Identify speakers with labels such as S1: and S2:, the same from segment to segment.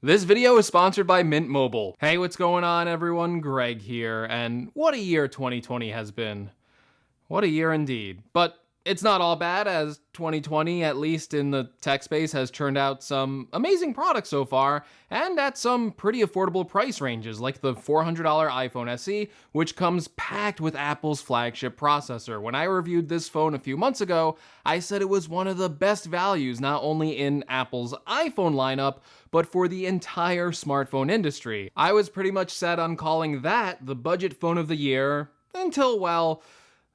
S1: This video is sponsored by Mint Mobile. Hey, what's going on everyone? Greg here, and what a year 2020 has been. What a year indeed. But it's not all bad, as 2020, at least in the tech space, has turned out some amazing products so far, and at some pretty affordable price ranges, like the $400 iPhone SE, which comes packed with Apple's flagship processor. When I reviewed this phone a few months ago, I said it was one of the best values, not only in Apple's iPhone lineup, but for the entire smartphone industry. I was pretty much set on calling that the budget phone of the year, until, well,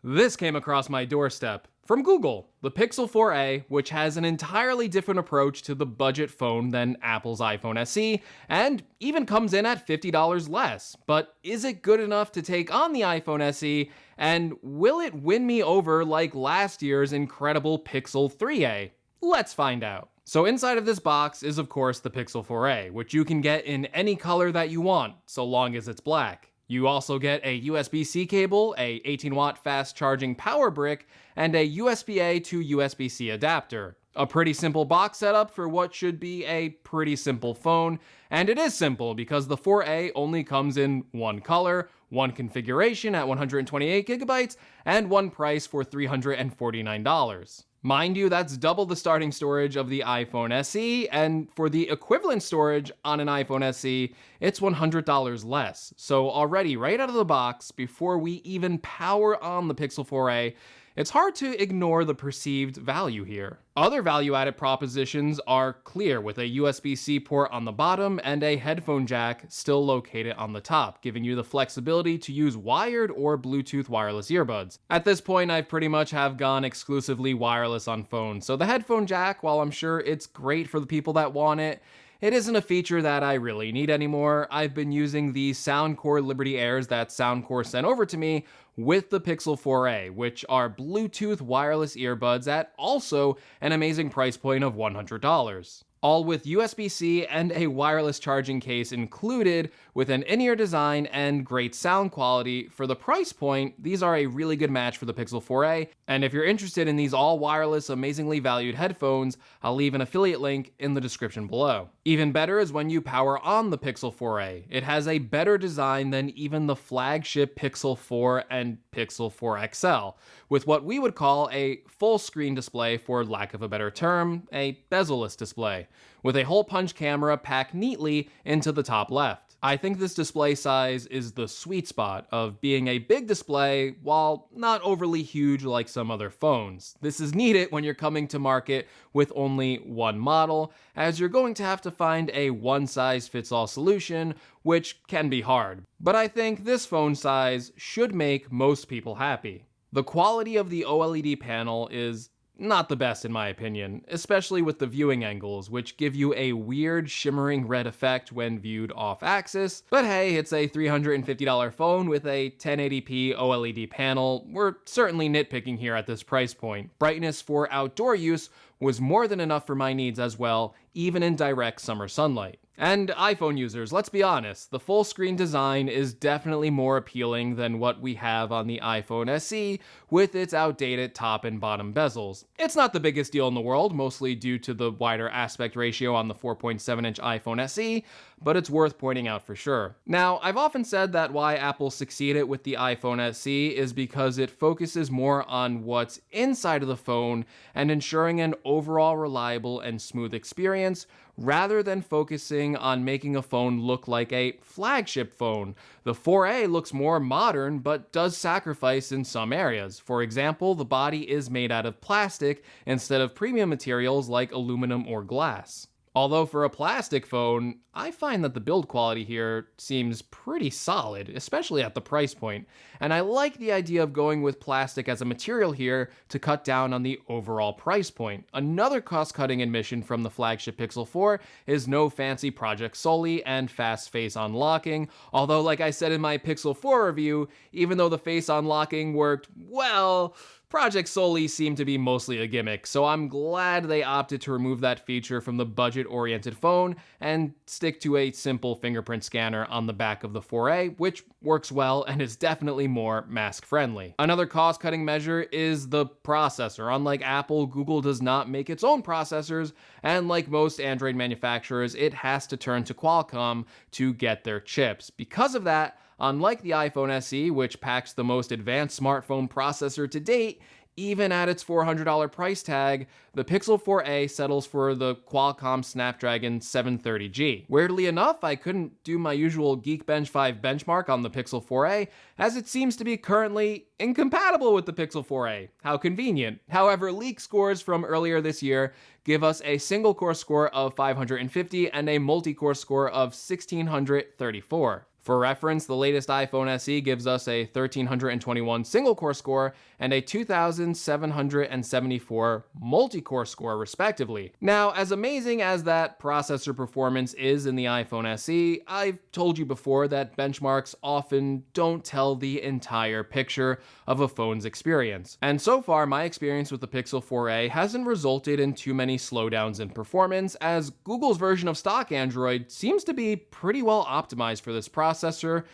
S1: this came across my doorstep. From Google, the Pixel 4a, which has an entirely different approach to the budget phone than Apple's iPhone SE, and even comes in at $50 less. But is it good enough to take on the iPhone SE, and will it win me over like last year's incredible Pixel 3a? Let's find out. So inside of this box is of course the Pixel 4a, which you can get in any color that you want, so long as it's black. You also get a USB-C cable, a 18-watt fast-charging power brick, and a USB-A to USB-C adapter. A pretty simple box setup for what should be a pretty simple phone, and it is simple because the 4A only comes in one color, one configuration at 128 gigabytes, and one price for $349. Mind you, that's double the starting storage of the iPhone SE, and for the equivalent storage on an iPhone SE, it's $100 less. So already, right out of the box, before we even power on the Pixel 4a, it's hard to ignore the perceived value here. Other value-added propositions are clear, with a USB-C port on the bottom and a headphone jack still located on the top, giving you the flexibility to use wired or Bluetooth wireless earbuds. At this point, I pretty much have gone exclusively wireless on phones, so the headphone jack, while I'm sure it's great for the people that want it, it isn't a feature that I really need anymore. I've been using the Soundcore Liberty Airs that Soundcore sent over to me with the Pixel 4a, which are Bluetooth wireless earbuds at also an amazing price point of $100. All with USB-C and a wireless charging case included, with an in-ear design and great sound quality. For the price point, these are a really good match for the Pixel 4a, and if you're interested in these all-wireless, amazingly valued headphones, I'll leave an affiliate link in the description below. Even better is when you power on the Pixel 4a. It has a better design than even the flagship Pixel 4 and Pixel 4 XL, with what we would call a full-screen display, for lack of a better term, a bezel-less display, with a hole-punch camera packed neatly into the top left. I think this display size is the sweet spot of being a big display while not overly huge like some other phones. This is needed when you're coming to market with only one model, as you're going to have to find a one-size-fits-all solution, which can be hard. But I think this phone size should make most people happy. The quality of the OLED panel is not the best in my opinion, especially with the viewing angles, which give you a weird shimmering red effect when viewed off-axis. But hey, it's a $350 phone with a 1080p OLED panel. We're certainly nitpicking here at this price point. Brightness for outdoor use was more than enough for my needs as well, even in direct summer sunlight. And iPhone users, let's be honest, the full screen design is definitely more appealing than what we have on the iPhone SE with its outdated top and bottom bezels. It's not the biggest deal in the world, mostly due to the wider aspect ratio on the 4.7-inch iPhone SE, but it's worth pointing out for sure. Now, I've often said that why Apple succeeded with the iPhone SE is because it focuses more on what's inside of the phone and ensuring an overall reliable and smooth experience, rather than focusing on making a phone look like a flagship phone. The 4a looks more modern, but does sacrifice in some areas. For example, the body is made out of plastic instead of premium materials like aluminum or glass. Although for a plastic phone, I find that the build quality here seems pretty solid, especially at the price point, and I like the idea of going with plastic as a material here to cut down on the overall price point. Another cost-cutting admission from the flagship Pixel 4 is no fancy Project Soli and fast face unlocking, although like I said in my Pixel 4 review, even though the face unlocking worked, well, projects solely seem to be mostly a gimmick, so I'm glad they opted to remove that feature from the budget-oriented phone and stick to a simple fingerprint scanner on the back of the 4A, which works well and is definitely more mask-friendly. Another cost-cutting measure is the processor. Unlike Apple, Google does not make its own processors, and like most Android manufacturers, it has to turn to Qualcomm to get their chips. Because of that, unlike the iPhone SE, which packs the most advanced smartphone processor to date, even at its $400 price tag, the Pixel 4a settles for the Qualcomm Snapdragon 730G. Weirdly enough, I couldn't do my usual Geekbench 5 benchmark on the Pixel 4a, as it seems to be currently incompatible with the Pixel 4a. How convenient. However, leak scores from earlier this year give us a single-core score of 550 and a multi-core score of 1634. For reference, the latest iPhone SE gives us a 1321 single-core score and a 2774 multi-core score, respectively. Now, as amazing as that processor performance is in the iPhone SE, I've told you before that benchmarks often don't tell the entire picture of a phone's experience. And so far, my experience with the Pixel 4a hasn't resulted in too many slowdowns in performance, as Google's version of stock Android seems to be pretty well optimized for this processor,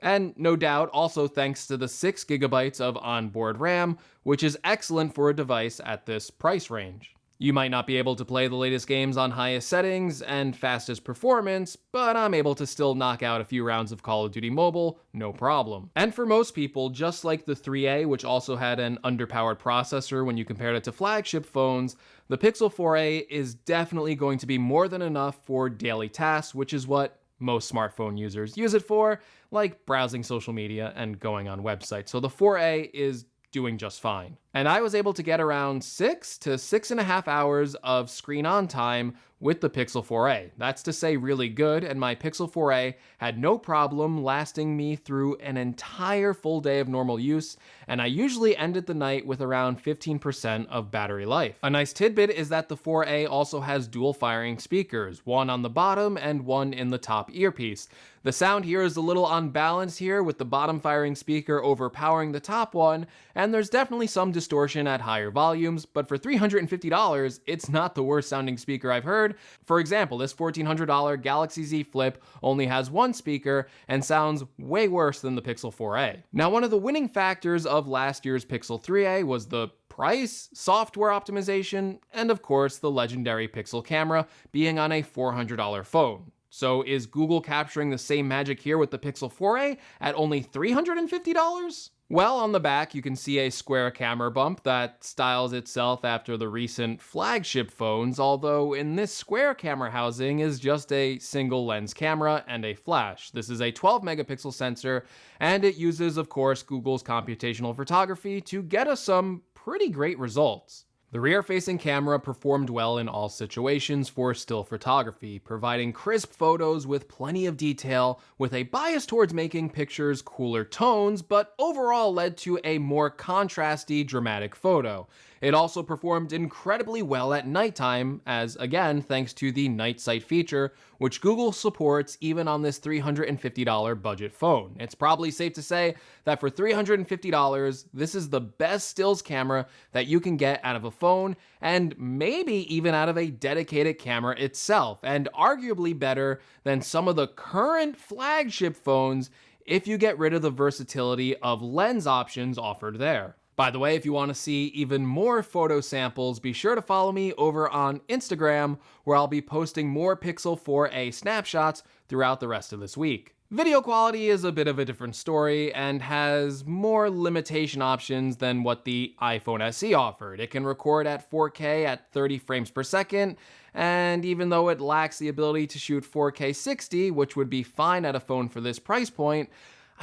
S1: and no doubt also thanks to the 6 GB of onboard RAM, which is excellent for a device at this price range. You might not be able to play the latest games on highest settings and fastest performance, but I'm able to still knock out a few rounds of Call of Duty Mobile, no problem. And for most people, just like the 3A, which also had an underpowered processor when you compared it to flagship phones, the Pixel 4a is definitely going to be more than enough for daily tasks, which is what most smartphone users use it for, like browsing social media and going on websites. So the 4a is doing just fine. And I was able to get around 6 to 6.5 hours of screen on time with the Pixel 4a. That's to say really good, and my Pixel 4a had no problem lasting me through an entire full day of normal use, and I usually ended the night with around 15% of battery life. A nice tidbit is that the 4a also has dual firing speakers, one on the bottom and one in the top earpiece. The sound here is a little unbalanced here, with the bottom firing speaker overpowering the top one, and there's definitely some distortion at higher volumes, but for $350, it's not the worst sounding speaker I've heard. For example, this $1,400 Galaxy Z Flip only has one speaker and sounds way worse than the Pixel 4a. Now, one of the winning factors of last year's Pixel 3a was the price, software optimization, and of course the legendary Pixel camera being on a $400 phone. So is Google capturing the same magic here with the Pixel 4a at only $350? Well, on the back, you can see a square camera bump that styles itself after the recent flagship phones, although in this square camera housing is just a single lens camera and a flash. This is a 12 megapixel sensor, and it uses, of course, Google's computational photography to get us some pretty great results. The rear-facing camera performed well in all situations for still photography, providing crisp photos with plenty of detail, with a bias towards making pictures cooler tones, but overall led to a more contrasty, dramatic photo. It also performed incredibly well at nighttime, as again, thanks to the night sight feature, which Google supports even on this $350 budget phone. It's probably safe to say that for $350, this is the best stills camera that you can get out of a phone, and maybe even out of a dedicated camera itself, and arguably better than some of the current flagship phones if you get rid of the versatility of lens options offered there. By the way, if you want to see even more photo samples, be sure to follow me over on Instagram, where I'll be posting more Pixel 4a snapshots throughout the rest of this week. Video quality is a bit of a different story and has more limitation options than what the iPhone SE offered. It can record at 4K at 30 frames per second, and even though it lacks the ability to shoot 4K 60, which would be fine at a phone for this price point,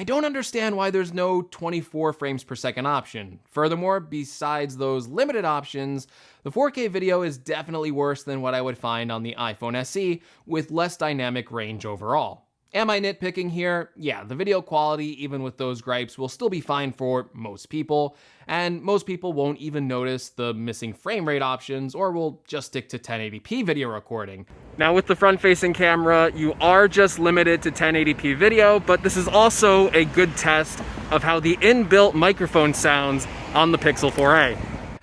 S1: I don't understand why there's no 24 frames per second option. Furthermore, besides those limited options, the 4K video is definitely worse than what I would find on the iPhone SE, with less dynamic range overall. Am I nitpicking here? Yeah, the video quality, even with those gripes, will still be fine for most people, and most people won't even notice the missing frame rate options, or will just stick to 1080p video recording. Now, with the front-facing camera, you are just limited to 1080p video, but this is also a good test of how the inbuilt microphone sounds on the Pixel 4a.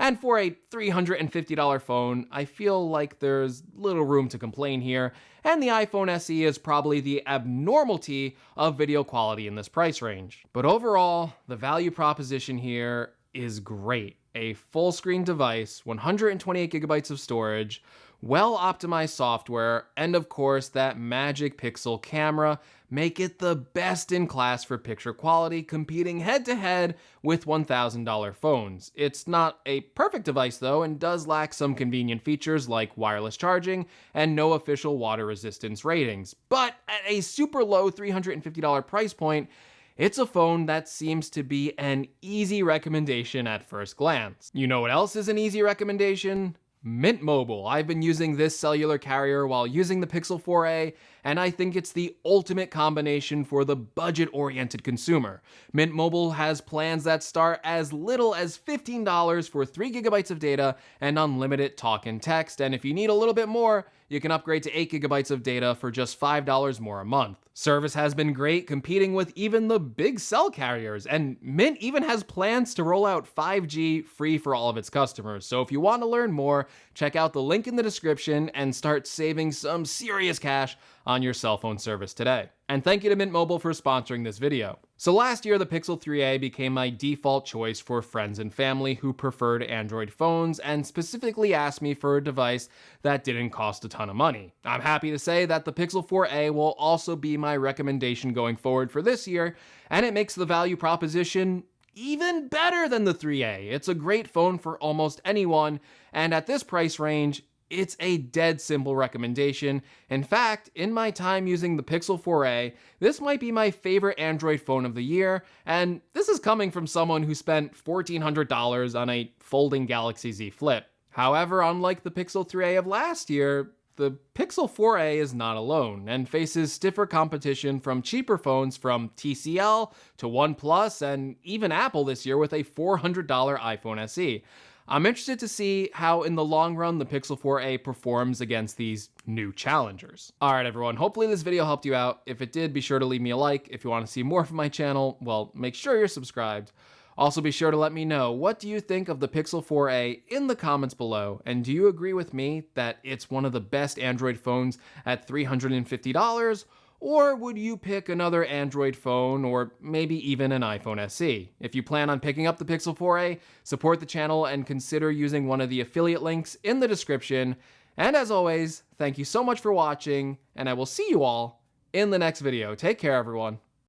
S1: And for a $350 phone, I feel like there's little room to complain here, and the iPhone SE is probably the abnormality of video quality in this price range. But overall, the value proposition here is great. A full screen device, 128 gigabytes of storage, well-optimized software, and of course that magic pixel camera make it the best in class for picture quality, competing head-to-head with $1,000 phones. It's not a perfect device though, and does lack some convenient features like wireless charging and no official water resistance ratings. But at a super low $350 price point, it's a phone that seems to be an easy recommendation at first glance. You know what else is an easy recommendation? Mint Mobile. I've been using this cellular carrier while using the Pixel 4a, and I think it's the ultimate combination for the budget-oriented consumer. Mint Mobile has plans that start as little as $15 for 3 gigabytes of data and unlimited talk and text, and if you need a little bit more, you can upgrade to 8 gigabytes of data for just $5 more a month. Service has been great, competing with even the big cell carriers, and Mint even has plans to roll out 5G free for all of its customers. So if you want to learn more, check out the link in the description and start saving some serious cash on your cell phone service today. And thank you to Mint Mobile for sponsoring this video. So last year, the Pixel 3a became my default choice for friends and family who preferred Android phones and specifically asked me for a device that didn't cost a ton of money. I'm happy to say that the Pixel 4a will also be my recommendation going forward for this year, and it makes the value proposition even better than the 3a. It's a great phone for almost anyone, and at this price range, it's a dead simple recommendation. In fact, in my time using the Pixel 4a, this might be my favorite Android phone of the year, and this is coming from someone who spent $1,400 on a folding Galaxy Z Flip. However, unlike the Pixel 3a of last year, the Pixel 4a is not alone and faces stiffer competition from cheaper phones from TCL to OnePlus and even Apple this year with a $400 iPhone SE. I'm interested to see how in the long run the Pixel 4a performs against these new challengers. Alright everyone, hopefully this video helped you out. If it did, be sure to leave me a like. If you want to see more from my channel, well, make sure you're subscribed. Also be sure to let me know, what do you think of the Pixel 4a in the comments below, and do you agree with me that it's one of the best Android phones at $350? Or would you pick another Android phone or maybe even an iPhone SE? If you plan on picking up the Pixel 4a, support the channel and consider using one of the affiliate links in the description. And as always, thank you so much for watching, and I will see you all in the next video. Take care, everyone.